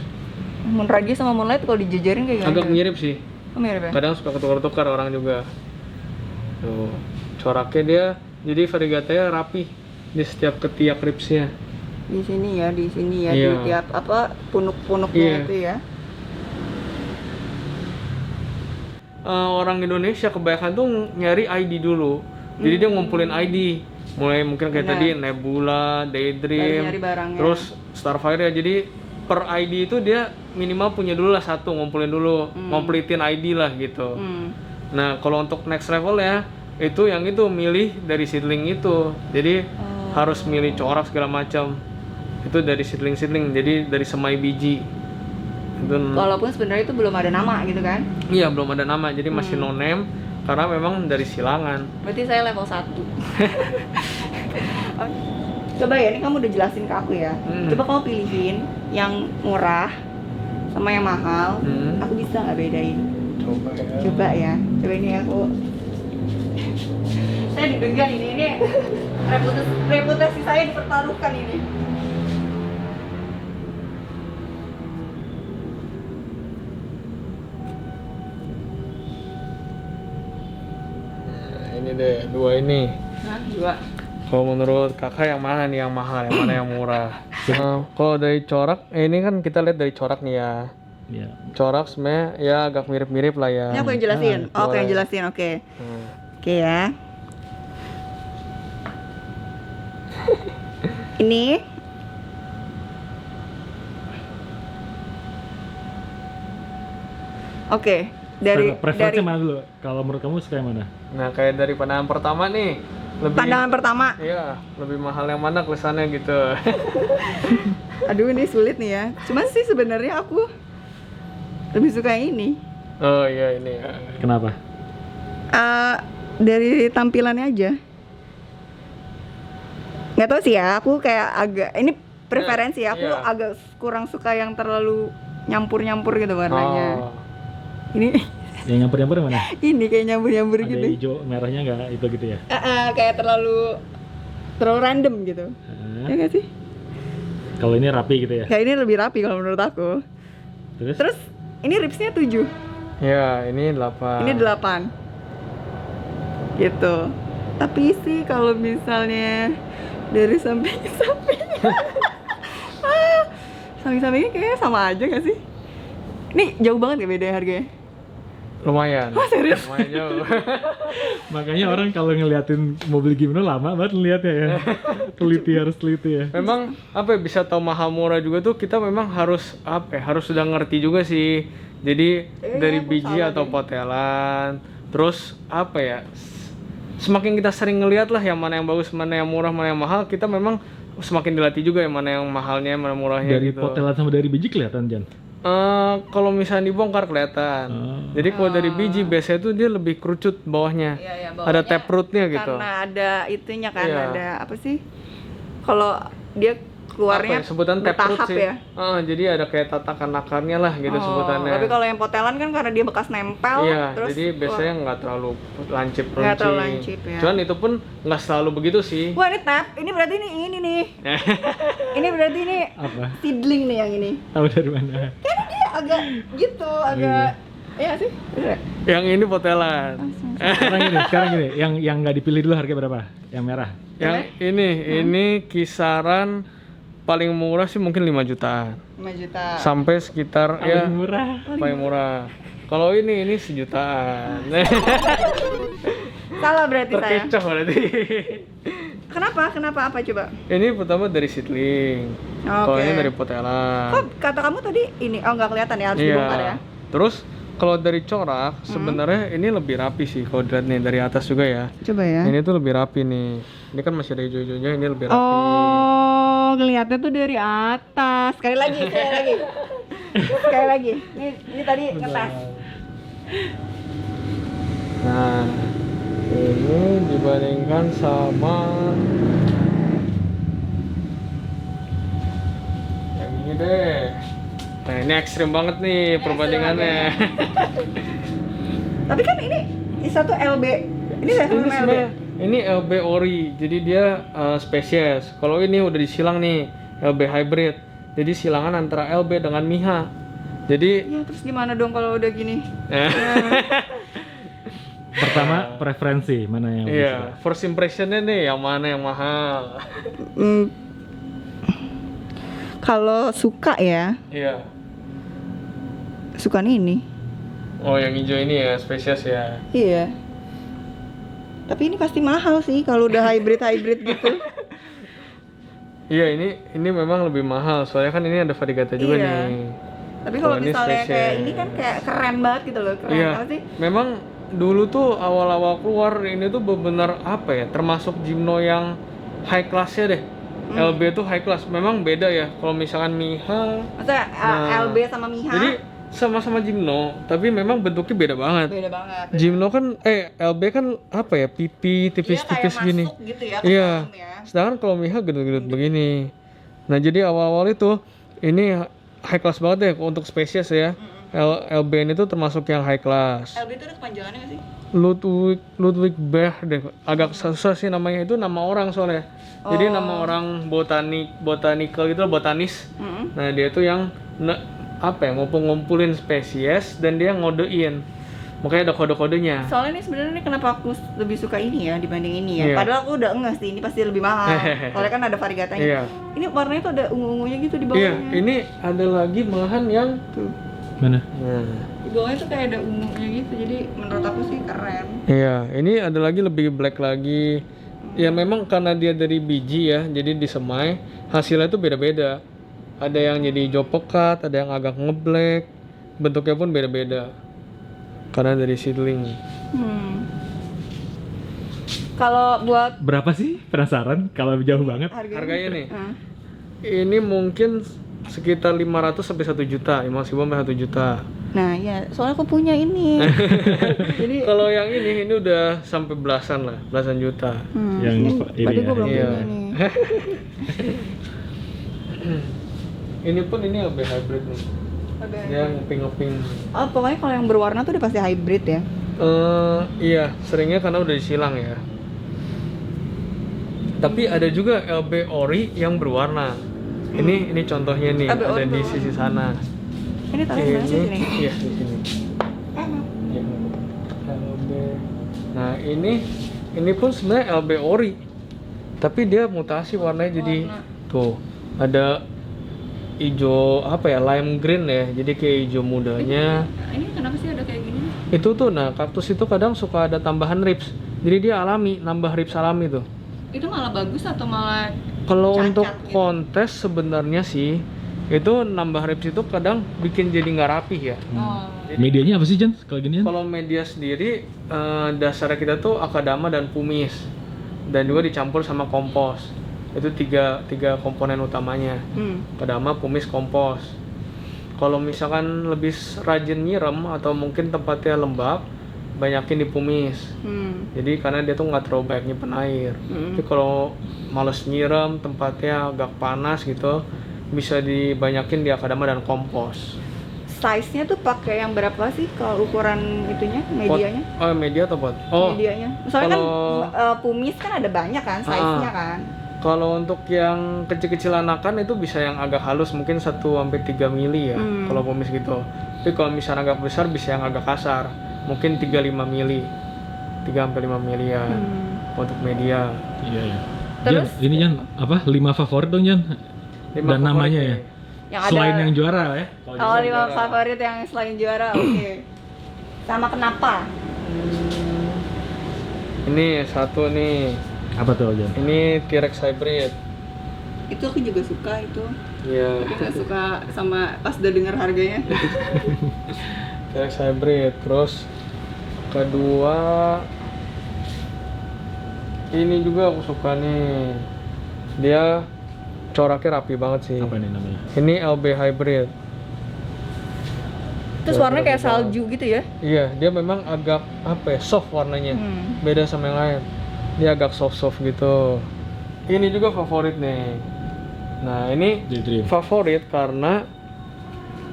Speaker 1: Moon Radius sama Moonlight kalau dijejerin kayak gimana?
Speaker 3: Agak mirip sih.
Speaker 1: Oh, mirip ya?
Speaker 3: Kadang suka ketukar-tukar orang juga. Tuh. Coraknya dia Jadi variegatanya rapi di setiap ketiak ribsnya.
Speaker 1: Di sini ya, di
Speaker 3: Iya.
Speaker 1: tiap apa punuk-punuknya
Speaker 3: Iya.
Speaker 1: itu ya.
Speaker 3: Orang Indonesia kebanyakan tuh nyari ID dulu. Jadi dia ngumpulin ID. Mulai mungkin kayak
Speaker 1: Benar.
Speaker 3: tadi Nebula, Daydream,
Speaker 1: Baru nyari barangnya.
Speaker 3: terus Starfire ya. Jadi per ID itu dia minimal punya dulu lah satu, ngumpulin dulu, ngomplitin ID lah gitu. Nah, kalau untuk next level ya, itu yang itu milih dari seedling itu. Jadi harus milih corak segala macam. Itu dari seedling, jadi dari semai biji. Itu
Speaker 1: Walaupun sebenarnya itu belum ada nama gitu kan.
Speaker 3: iya, belum ada nama, jadi masih no name karena memang dari silangan.
Speaker 1: Berarti saya level 1. Coba ya, ini kamu udah jelasin ke aku ya. Coba kamu pilihin yang murah sama yang mahal. Aku bisa nggak bedain?
Speaker 3: Coba ya.
Speaker 1: Coba ini aku. Saya deg-degan ini reputasi saya dipertaruhkan ini.
Speaker 3: Nah, ini deh, dua ini.
Speaker 1: Nah, 2.
Speaker 3: Kalau menurut kakak yang mana nih yang mahal, yang mana yang murah? Kalau dari corak, ini kan kita lihat dari corak nih ya.
Speaker 4: Iya.
Speaker 3: Corak sebenarnya ya agak mirip-mirip lah ya.
Speaker 1: Ini aku yang jelasin.
Speaker 3: Ah,
Speaker 1: Oke, yang
Speaker 3: boleh.
Speaker 1: jelasin. Oke.
Speaker 3: Hmm.
Speaker 1: Oke ya. Ini Oke, dari
Speaker 4: Preferensinya mana dulu? Kalau menurut kamu suka yang mana?
Speaker 3: Nah, kayak dari pandangan pertama nih, lebih
Speaker 1: pandangan pertama.
Speaker 3: iya, lebih mahal yang mana kesannya gitu.
Speaker 1: Aduh, ini sulit nih ya. Cuman sih sebenarnya aku lebih suka yang ini.
Speaker 3: Oh iya ini.
Speaker 4: Kenapa?
Speaker 1: Dari tampilannya aja. Nggak tahu sih ya, aku kayak agak ini preferensi ya. Aku
Speaker 3: Iya.
Speaker 1: agak kurang suka yang terlalu nyampur-nyampur gitu warnanya.
Speaker 3: Oh.
Speaker 1: Ini
Speaker 4: Yang nyampur-nyampur yang mana?
Speaker 1: ini kayak nyampur-nyampur
Speaker 4: Ada
Speaker 1: gitu.
Speaker 4: hijau, merahnya nggak itu gitu ya?
Speaker 1: Kayak terlalu random gitu. Ya nggak sih?
Speaker 4: Kalau ini rapi gitu ya?
Speaker 1: Kayak ini lebih rapi kalau menurut aku. Terus ini ribsnya 7.
Speaker 3: Ya, ini 8.
Speaker 1: Ini 8. Gitu. Tapi sih kalau misalnya dari samping ke samping samping-sampingnya kayaknya sama aja gak sih? Ini jauh banget gak beda harganya?
Speaker 3: Lumayan.
Speaker 1: Oh, serius?
Speaker 3: Lumayan jauh.
Speaker 4: Makanya orang kalau ngeliatin mobil gimana lama banget ngeliatnya ya. Harus teliti ya.
Speaker 3: Memang apa ya, bisa tahu mahal murah juga tuh kita memang harus apa ya, harus sudah ngerti juga sih. Jadi dari
Speaker 1: aku
Speaker 3: biji
Speaker 1: salah
Speaker 3: atau
Speaker 1: deh.
Speaker 3: potelan, terus apa ya, semakin kita sering ngeliat lah yang mana yang bagus, mana yang murah, mana yang mahal, kita memang semakin dilatih juga yang mana yang mahalnya, mana murahnya
Speaker 4: Dari
Speaker 3: gitu.
Speaker 4: potelan sama dari biji kelihatan, Jan?
Speaker 3: Kalau misalnya dibongkar kelihatan. Jadi kalau dari biji biasanya tuh dia lebih kerucut bawahnya.
Speaker 1: Iya,
Speaker 3: Ada taprootnya gitu.
Speaker 1: Karena ada itunya kan,
Speaker 3: Iya.
Speaker 1: ada apa sih? Kalau dia keluarnya
Speaker 3: Apa ya, sebutan taproot
Speaker 1: bertahap
Speaker 3: sih.
Speaker 1: ya.
Speaker 3: Jadi ada kayak tatakan akarnya lah gitu sebutannya.
Speaker 1: Tapi kalau yang potelan kan karena dia bekas nempel,
Speaker 3: Iya,
Speaker 1: terus
Speaker 3: jadi biasanya nggak terlalu lancip runcing.
Speaker 1: Nggak terlalu lancip, ya.
Speaker 3: Cuman itu pun nggak selalu begitu sih.
Speaker 1: wah, ini tap, ini berarti ini nih. Ini berarti ini
Speaker 4: Apa?
Speaker 1: seedling nih yang ini.
Speaker 4: Tahu dari mana?
Speaker 1: Kan dia agak gitu, agak iya sih. Bener.
Speaker 3: Yang ini potelan.
Speaker 4: Sekarang gini, yang nggak dipilih dulu harga berapa? Yang merah.
Speaker 3: Yang ini kisaran paling murah sih mungkin 5 jutaan.
Speaker 1: 5 juta.
Speaker 3: Sampai sekitar ya
Speaker 4: Paling murah.
Speaker 3: paling murah. Kalau ini sejutaan.
Speaker 1: Salah berarti saya.
Speaker 3: Terkecoh berarti.
Speaker 1: Kenapa? Kenapa apa coba?
Speaker 3: Ini pertama dari seedling. Kalau
Speaker 1: Oke.
Speaker 3: ini dari potelan.
Speaker 1: Kok kata kamu tadi ini nggak kelihatan ya, harus dibongkar ya?
Speaker 3: Terus kalau dari corak sebenarnya ini lebih rapi sih kalau dilihat nih dari atas juga ya.
Speaker 1: Coba ya.
Speaker 3: Ini tuh lebih rapi nih. Ini kan masih ada hijau-hijaunya, ini lebih rapi.
Speaker 1: Oh, ngeliatnya tuh dari atas. Sekali lagi, sekali lagi. Sekali lagi. Ini tadi ngetes.
Speaker 3: Nah, ini dibandingkan sama yang ini deh. Nah, ini ekstrim banget nih perbandingannya.
Speaker 1: Tapi kan ini satu LB. Ini saya
Speaker 3: Ini
Speaker 1: sama LB.
Speaker 3: sebenarnya ini LB ori, jadi dia spesies. Kalau ini udah disilang nih LB hybrid, jadi silangan antara LB dengan Miha. Jadi
Speaker 1: Ya terus gimana dong kalau udah gini?
Speaker 4: Pertama preferensi mana yang lebih
Speaker 3: Iya,
Speaker 4: suka?
Speaker 3: first impressionnya nih yang mana yang mahal?
Speaker 1: Hmm, kalau suka ya,
Speaker 3: Iya.
Speaker 1: suka ini.
Speaker 3: Oh, yang hijau ini ya, spesies ya.
Speaker 1: Iya. Tapi ini pasti mahal sih kalau udah hybrid gitu.
Speaker 3: Iya, ini memang lebih mahal. Soalnya kan ini ada variegata juga
Speaker 1: Iya.
Speaker 3: nih.
Speaker 1: Tapi kalau
Speaker 3: Oh, ini
Speaker 1: misalnya kayak
Speaker 3: spesies.
Speaker 1: ini kan kayak keren banget gitu loh, keren
Speaker 3: Iya.
Speaker 1: apa sih?
Speaker 3: Memang dulu tuh awal-awal keluar ini tuh benar apa ya? Termasuk Gymno yang high class-nya deh. LB tuh high class. Memang beda ya. Kalau misalkan Miha,
Speaker 1: Maksudnya
Speaker 3: Nah,
Speaker 1: LB sama Miha
Speaker 3: jadi sama-sama Gymno, tapi memang bentuknya beda banget.
Speaker 1: beda banget.
Speaker 3: Gymno kan LB kan apa ya? Pipi tipis-tipis
Speaker 1: Dia kayak
Speaker 3: gini.
Speaker 1: masuk gitu ya ke
Speaker 3: Iya.
Speaker 1: dalam ya.
Speaker 3: Sedangkan kalau Miha gendut-gendut begini. Nah, jadi awal-awal itu ini high class banget deh untuk spesies ya. LB ini tuh termasuk yang high class.
Speaker 1: LB itu ada kepanjangannya nggak sih?
Speaker 3: Ludwig Bach deh. Agak susah sih namanya, itu nama orang soalnya. Jadi nama orang botanical gitu, botanis. Nah, dia tuh yang apa ya, ngumpulin spesies dan dia ngodein. Makanya ada kode-kodenya.
Speaker 1: Soalnya ini sebenarnya nih kenapa aku lebih suka ini ya dibanding ini ya.
Speaker 3: Iya.
Speaker 1: Padahal aku udah enggak sih, ini pasti lebih mahal. Soalnya kan ada variegatanya.
Speaker 3: Iya.
Speaker 1: Ini warnanya tuh ada ungu-ungunya gitu di
Speaker 3: Iya,
Speaker 1: bawahnya.
Speaker 3: ini ada lagi malahan yang
Speaker 1: Tuh.
Speaker 4: Mana?
Speaker 3: nah,
Speaker 1: Di bawahnya tuh kayak ada ungunya gitu. Jadi menurut aku sih keren.
Speaker 3: iya, ini ada lagi lebih black lagi. Ya memang karena dia dari biji ya, jadi disemai hasilnya tuh beda-beda. Ada yang jadi hijau pekat, ada yang agak ngeblack, bentuknya pun beda-beda. Karena dari seedling.
Speaker 1: Kalau buat
Speaker 4: Berapa sih? Penasaran kalau jauh banget.
Speaker 3: Harganya nih,
Speaker 1: Hah?
Speaker 3: ini mungkin sekitar 500 sampai 1 juta, maximum 1 juta.
Speaker 1: Nah ya, soalnya aku punya ini. Jadi
Speaker 3: Kalau yang ini udah sampai belasan lah, belasan juta.
Speaker 4: Yang
Speaker 1: ini,
Speaker 4: ini
Speaker 1: berarti
Speaker 4: ya,
Speaker 1: gue belum
Speaker 3: iya.
Speaker 1: punya nih.
Speaker 3: Ini pun ini LB hybrid nih. Dia ngeping-ngeping.
Speaker 1: Oh, pokoknya kalau yang berwarna tuh udah pasti hybrid ya.
Speaker 3: Iya, seringnya karena udah disilang ya. Tapi ada juga LB ori yang berwarna. Ini contohnya nih,
Speaker 1: LB
Speaker 3: ada
Speaker 1: ori
Speaker 3: di
Speaker 1: berwarna.
Speaker 3: sisi sana.
Speaker 1: Ini taruh di mana sih sini?
Speaker 3: Iya, di sini. Iya. LB. Nah, ini pun sebenarnya LB ori. Tapi dia mutasi warnanya jadi tuh, ada hijau apa ya, lime green ya. Jadi kayak hijau mudanya.
Speaker 1: Ini kenapa sih ada kayak gini?
Speaker 3: Itu tuh, nah kaktus itu kadang suka ada tambahan ribs. Jadi dia alami, nambah ribs alami tuh.
Speaker 1: Itu malah bagus atau malah
Speaker 3: Kalau
Speaker 1: cacat
Speaker 3: untuk
Speaker 1: gitu?
Speaker 3: kontes sebenarnya sih itu nambah ribs itu kadang bikin jadi nggak rapih ya.
Speaker 1: Oh.
Speaker 4: Medianya apa sih, Jan? Kalau gini, Jan?
Speaker 3: Kalau media sendiri dasarnya kita tuh akadama dan pumis, dan juga dicampur sama kompos. Itu tiga komponen utamanya. Akadama, pumis, kompos. Kalau misalkan lebih rajin nyiram atau mungkin tempatnya lembab, banyakin di pumis. Jadi karena dia tuh nggak terlalu banyak nyimpen air. Tapi kalau males nyiram, tempatnya agak panas gitu, bisa dibanyakin di akadama dan kompos.
Speaker 1: Size-nya tuh pakai yang berapa sih kalau ukuran itunya, medianya?
Speaker 3: Oh, media atau pot? Oh,
Speaker 1: Medianya. Soalnya
Speaker 3: kalau-
Speaker 1: kan pumis kan ada banyak kan size-nya kan.
Speaker 3: kalau untuk yang kecil-kecil anakan itu bisa yang agak halus, mungkin 1-3 mili ya, kalau pumis gitu. Tapi kalau misalnya agak besar bisa yang agak kasar, mungkin 3-5 mili. 3-5 mili ya untuk media.
Speaker 4: Iya, iya.
Speaker 1: Terus?
Speaker 4: Jan, ini Jan, apa? 5 favorit dong, Jan.
Speaker 3: 5
Speaker 4: Dan namanya ya.
Speaker 1: Yang
Speaker 4: Selain
Speaker 1: ada
Speaker 4: yang juara ya.
Speaker 1: Oh, 5 favorit yang selain juara, oke. Sama kenapa?
Speaker 3: Ini satu nih,
Speaker 4: Apa tuh, Jan?
Speaker 3: ini T-Rex hybrid.
Speaker 1: Itu aku juga suka itu.
Speaker 3: Iya,
Speaker 1: Tapi nggak suka sama pas udah dengar harganya.
Speaker 3: T-Rex hybrid. Terus kedua ini juga aku suka nih, dia coraknya rapi banget sih.
Speaker 4: Apa nih namanya?
Speaker 3: Ini LB hybrid.
Speaker 1: Terus warnanya kayak salju gitu ya?
Speaker 3: Iya, dia memang agak apa ya, soft warnanya. Beda sama yang lain. Dia agak soft gitu. Ini juga favorit nih. Nah, ini
Speaker 4: Daydream.
Speaker 3: favorit karena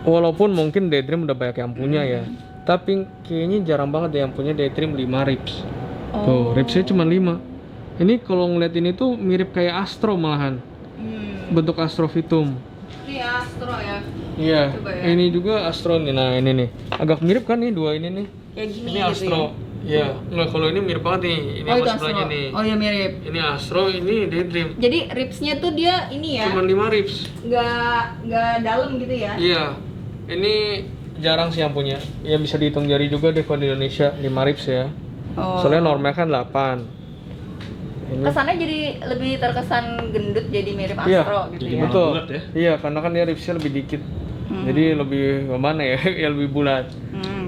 Speaker 3: walaupun mungkin Daydream udah banyak yang punya ya, tapi kayaknya jarang banget deh yang punya Daydream 5 ribs. Tuh, ribsnya cuma 5. Ini kalau ngeliat ini tuh mirip kayak Astro malahan. Bentuk Astrofitum.
Speaker 1: Ini Astro ya.
Speaker 3: Iya,
Speaker 1: Coba ya.
Speaker 3: ini juga Astro nih. Nah, ini nih. Agak mirip kan nih dua ini nih.
Speaker 1: Kayak gini
Speaker 3: Ini
Speaker 1: gitu
Speaker 3: Astro.
Speaker 1: ya.
Speaker 3: Iya, nggak, kalau ini mirip banget nih. Ini
Speaker 1: Oh, itu
Speaker 3: sama sebelahnya
Speaker 1: Astro.
Speaker 3: nih.
Speaker 1: Oh iya mirip.
Speaker 3: Ini Astro, ini Daydream.
Speaker 1: Jadi ribsnya tuh dia ini ya,
Speaker 3: Cuman 5 ribs.
Speaker 1: nggak dalam gitu ya?
Speaker 3: Iya. Ini jarang sih yang punya. Ya bisa dihitung jari juga deh kalau di Indonesia 5 ribs ya.
Speaker 1: Oh.
Speaker 3: Soalnya normalnya kan 8. Ini.
Speaker 1: Kesannya jadi lebih terkesan gendut, jadi mirip
Speaker 3: Iya,
Speaker 1: Astro gitu
Speaker 4: jadi
Speaker 1: ya.
Speaker 4: malah
Speaker 3: Betul.
Speaker 4: bulat ya?
Speaker 3: Iya, karena kan dia ribsnya lebih dikit. Jadi lebih gimana ya? Ya lebih bulat.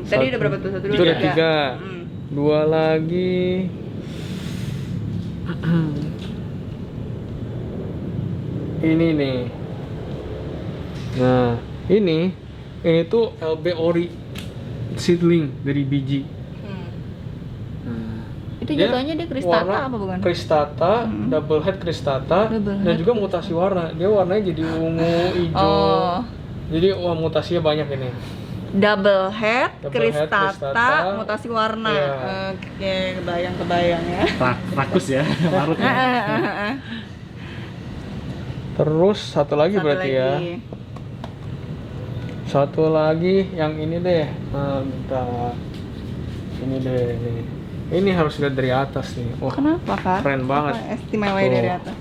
Speaker 1: Tadi udah berapa tuh? Satu,
Speaker 3: Itu
Speaker 1: dua,
Speaker 3: udah 3.
Speaker 1: Hmm.
Speaker 3: 2 lagi. Ini nih. Nah, ini tuh LB Ori seedling dari biji. Nah,
Speaker 1: Itu jatuhnya dia kristata apa bukan?
Speaker 3: Kristata, double head kristata,
Speaker 1: Double
Speaker 3: dan
Speaker 1: head
Speaker 3: juga mutasi warna. Dia warnanya jadi ungu, hijau.
Speaker 1: Oh.
Speaker 3: Jadi wah, mutasinya banyak ini.
Speaker 1: Double head, kristata,
Speaker 3: kristata,
Speaker 1: mutasi warna.
Speaker 3: iya.
Speaker 1: Oke, kebayang ya.
Speaker 4: Rakus ya, larutnya.
Speaker 3: Terus satu lagi
Speaker 1: Satu
Speaker 3: berarti ya.
Speaker 1: lagi.
Speaker 3: Satu lagi yang ini deh. Bentar. Ini deh. Ini harus lihat dari atas nih. Wah,
Speaker 1: Kenapa kak?
Speaker 3: keren banget.
Speaker 1: Apa istimewa
Speaker 3: Tuh.
Speaker 1: dari atas.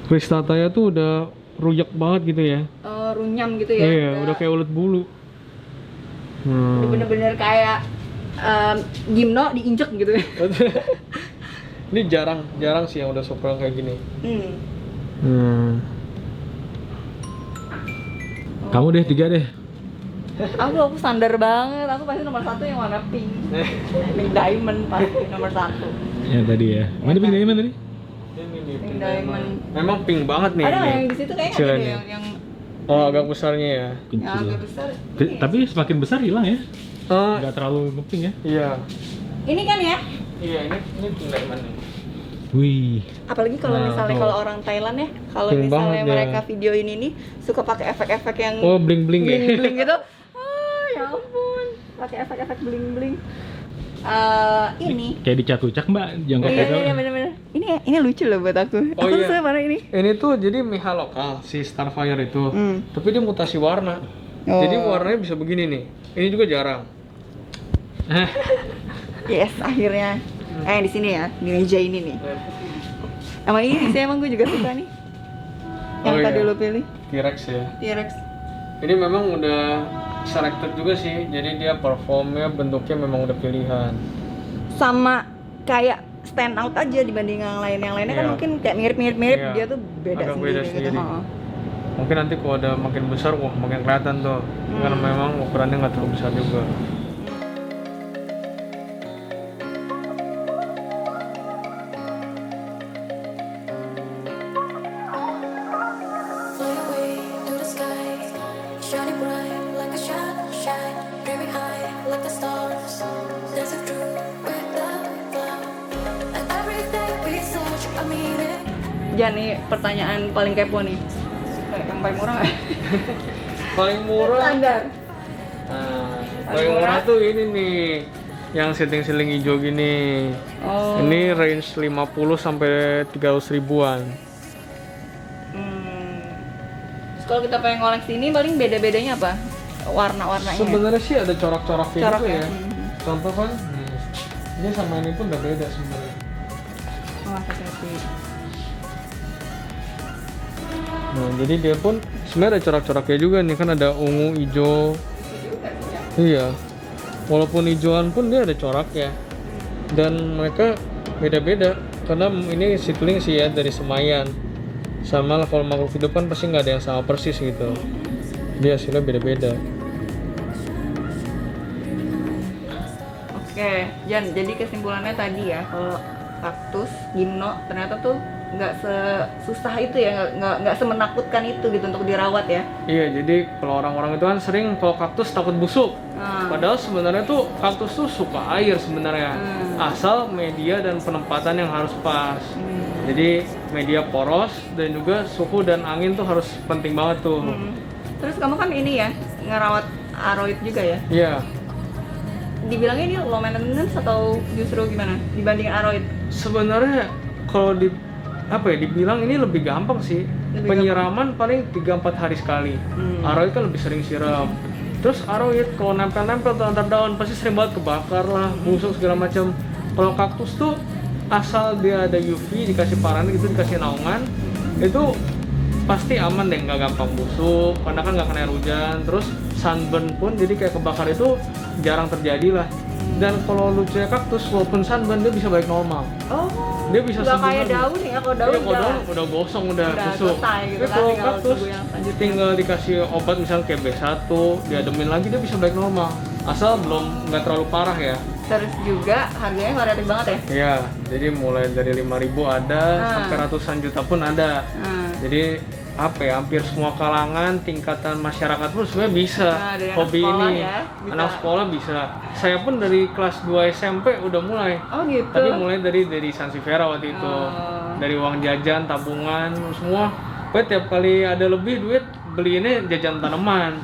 Speaker 3: Kristatanya tuh udah rujak banget gitu ya.
Speaker 1: Runyam gitu ya?
Speaker 3: Iya, udah kayak ulet bulu.
Speaker 1: Udah bener-bener kayak gimno diinjek gitu ya.
Speaker 3: Ini jarang sih yang udah super kayak gini.
Speaker 4: Kamu deh 3 deh.
Speaker 1: Aku standar banget, aku pasti nomor 1 yang warna pink. Pink diamond pasti nomor 1.
Speaker 4: Ya tadi ya. Mana pink diamond tadi?
Speaker 3: Ini nih,
Speaker 1: Pink diamond.
Speaker 3: Memang pink banget nih.
Speaker 1: Ada nggak
Speaker 3: ini.
Speaker 1: yang di situ kayaknya ada
Speaker 3: Kecilnya.
Speaker 1: deh yang
Speaker 3: Oh, agak besarnya ya.
Speaker 1: yang agak besar.
Speaker 4: Tapi semakin besar hilang ya.
Speaker 3: Oh,
Speaker 4: Nggak terlalu ngeping ya.
Speaker 3: iya.
Speaker 1: Ini kan ya.
Speaker 3: Iya, ini pink diamond nih.
Speaker 4: Wih.
Speaker 1: Apalagi kalau
Speaker 4: Nah,
Speaker 1: misalnya
Speaker 4: tuh.
Speaker 1: kalau orang Thailand ya, kalau
Speaker 3: Pink
Speaker 1: misalnya
Speaker 3: banget ya.
Speaker 1: mereka videoin ini suka pakai efek-efek yang
Speaker 3: Oh, bling-bling ya.
Speaker 1: bling gitu. Ah, ya ampun, pakai efek-efek bling-bling. Ini.
Speaker 4: Kayak dicat-ucak mbak, jangkau
Speaker 1: Iya bener-bener. Ini lucu loh buat aku.
Speaker 3: Oh,
Speaker 1: Aku
Speaker 3: iya.
Speaker 1: suka mana ini.
Speaker 3: Ini tuh jadi Miha lokal si Starfire itu. Tapi dia mutasi warna.
Speaker 1: Oh.
Speaker 3: Jadi warnanya bisa begini nih. Ini juga jarang.
Speaker 1: Yes, akhirnya. Di sini ya, di meja ini nih. Emang ini sih emang gue juga suka nih. Yang
Speaker 3: Oh,
Speaker 1: tadi
Speaker 3: iya.
Speaker 1: lo pilih,
Speaker 3: T-Rex ya.
Speaker 1: T-Rex.
Speaker 3: Ini memang udah selected juga sih. Jadi dia performnya bentuknya memang udah pilihan.
Speaker 1: Sama kayak stand out aja dibanding yang lain. Yang lainnya kan
Speaker 3: Iya.
Speaker 1: mungkin kayak mirip-mirip,
Speaker 3: Iya.
Speaker 1: dia tuh beda
Speaker 3: Agak
Speaker 1: sendiri,
Speaker 3: beda
Speaker 1: gitu.
Speaker 3: sendiri.
Speaker 1: Heeh.
Speaker 3: Mungkin nanti kalau ada makin besar, wah makin kelihatan tuh. Karena memang ukurannya nggak terlalu besar juga.
Speaker 2: Fly away to the sky, shining bright like a shine, dreaming high like the stars, dancing through with the cloud. And every day we search a meaning.
Speaker 1: Jan, nih pertanyaan paling kepo nih. Yang paling murah nggak?
Speaker 3: Paling murah.
Speaker 1: Standar.
Speaker 3: Nah, paling murah tuh ini nih. Yang setting-setting hijau gini.
Speaker 1: Oh.
Speaker 3: Ini range 50 sampai 300 ribuan.
Speaker 1: Terus kalau kita pengen koleksi ini paling beda-bedanya apa? Warna-warnanya.
Speaker 3: Sebenarnya sih ada corak-coraknya
Speaker 1: Corak
Speaker 3: juga
Speaker 1: ya?
Speaker 3: ya. Contoh kan, nih, ini sama ini pun udah beda sebenarnya.
Speaker 1: Oh, hati-hati.
Speaker 3: Nah, jadi dia pun sebenarnya ada corak-coraknya juga nih, kan ada ungu, hijau. Iya. Walaupun hijauan pun dia ada coraknya. Dan mereka beda-beda karena ini seedling sih ya dari Semayan. Sama lah kalau makhluk hidup kan pasti nggak ada yang sama persis gitu. Dia hasilnya beda-beda.
Speaker 1: Oke, Jan, jadi kesimpulannya tadi ya, kalau kaktus, gimno ternyata tuh nggak sesusah itu ya, nggak semenakutkan itu gitu untuk dirawat ya.
Speaker 3: Iya, jadi kalau orang-orang itu kan sering kalau kaktus takut busuk. Padahal sebenarnya tuh kaktus tuh suka air sebenarnya. Asal media dan penempatan yang harus pas. Jadi media poros dan juga suhu dan angin tuh harus penting banget tuh.
Speaker 1: Terus kamu kan ini ya, ngerawat aroid juga ya?
Speaker 3: Iya.
Speaker 1: Dibilangnya ini low maintenance atau justru gimana dibandingin aroid?
Speaker 3: Sebenarnya kalau dibilang ini lebih gampang sih.
Speaker 1: Lebih
Speaker 3: Penyiraman paling 3-4 hari sekali. Aroid kan lebih sering siram. Terus aroid kalau nempel-nempel tuh antar daun pasti sering banget kebakar lah, busuk segala macam. Kalau kaktus tuh asal dia ada UV, dikasih paran gitu, dikasih naungan, itu pasti aman deh, nggak gampang busuk karena kan nggak kena air hujan. Terus sunburn pun jadi kayak kebakar itu jarang terjadi lah. Dan kalau lu cek kaktus walaupun sunburn dia bisa balik normal.
Speaker 1: Oh,
Speaker 3: Dia bisa
Speaker 1: nggak
Speaker 3: sembuh
Speaker 1: kayak
Speaker 3: lagi.
Speaker 1: daun ya, kalau daun
Speaker 3: Udah gosong, udah busuk.
Speaker 1: selesai gitu
Speaker 3: Tapi
Speaker 1: kan,
Speaker 3: kalau
Speaker 1: tinggal
Speaker 3: kaktus
Speaker 1: tunggu yang selanjutnya.
Speaker 3: tinggal dikasih obat misalnya kayak B1, diademin lagi dia bisa balik normal. Asal belum nggak terlalu parah ya.
Speaker 1: Terus juga harganya variatif banget ya.
Speaker 3: Iya, jadi mulai dari 5.000 ada sampai ratusan juta pun ada. Jadi apa ya, hampir semua kalangan tingkatan masyarakat pun sebenarnya bisa
Speaker 1: dari
Speaker 3: hobi
Speaker 1: anak sekolah
Speaker 3: ini.
Speaker 1: ya, bisa.
Speaker 3: Anak sekolah bisa. Saya pun dari kelas 2 SMP udah mulai.
Speaker 1: Oh gitu.
Speaker 3: Tapi mulai dari Sansevieria waktu itu. Dari uang jajan, tabungan, semua. Pokoknya tiap kali ada lebih duit beli ini jajan tanaman.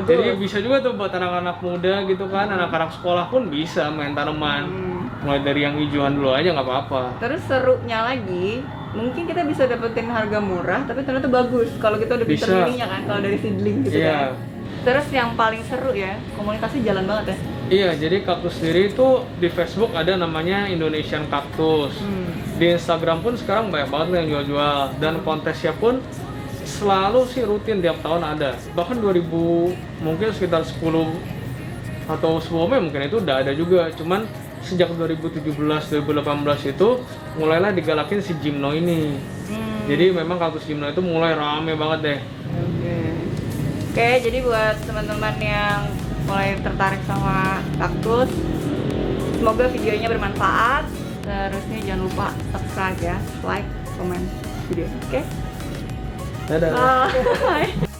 Speaker 3: Jadi bisa juga tuh buat anak-anak muda gitu kan, anak-anak sekolah pun bisa main tanaman. Mulai dari yang hijauan dulu aja nggak apa-apa.
Speaker 1: Terus serunya lagi, mungkin kita bisa dapetin harga murah, tapi ternyata bagus kalau kita udah pinter
Speaker 3: Bisa.
Speaker 1: milihnya kan, kalau dari seedling gitu
Speaker 3: Iya.
Speaker 1: kan. Terus yang paling seru ya, komunikasi jalan banget ya.
Speaker 3: Iya, jadi kaktus sendiri itu di Facebook ada namanya Indonesian Cactus. Di Instagram pun sekarang banyak banget yang jual-jual, dan kontesnya pun selalu sih rutin tiap tahun ada. Bahkan 2000 mungkin sekitar 10 atau sebelumnya mungkin itu udah ada juga. Cuman sejak 2017-2018 itu mulailah digalakin si Gymno ini. Jadi memang kaktus Gymno itu mulai rame banget deh.
Speaker 1: Oke, jadi buat teman-teman yang mulai tertarik sama kaktus, semoga videonya bermanfaat. Terusnya jangan lupa subscribe ya, like, comment video. Oke?
Speaker 3: Dadah.
Speaker 1: Bye.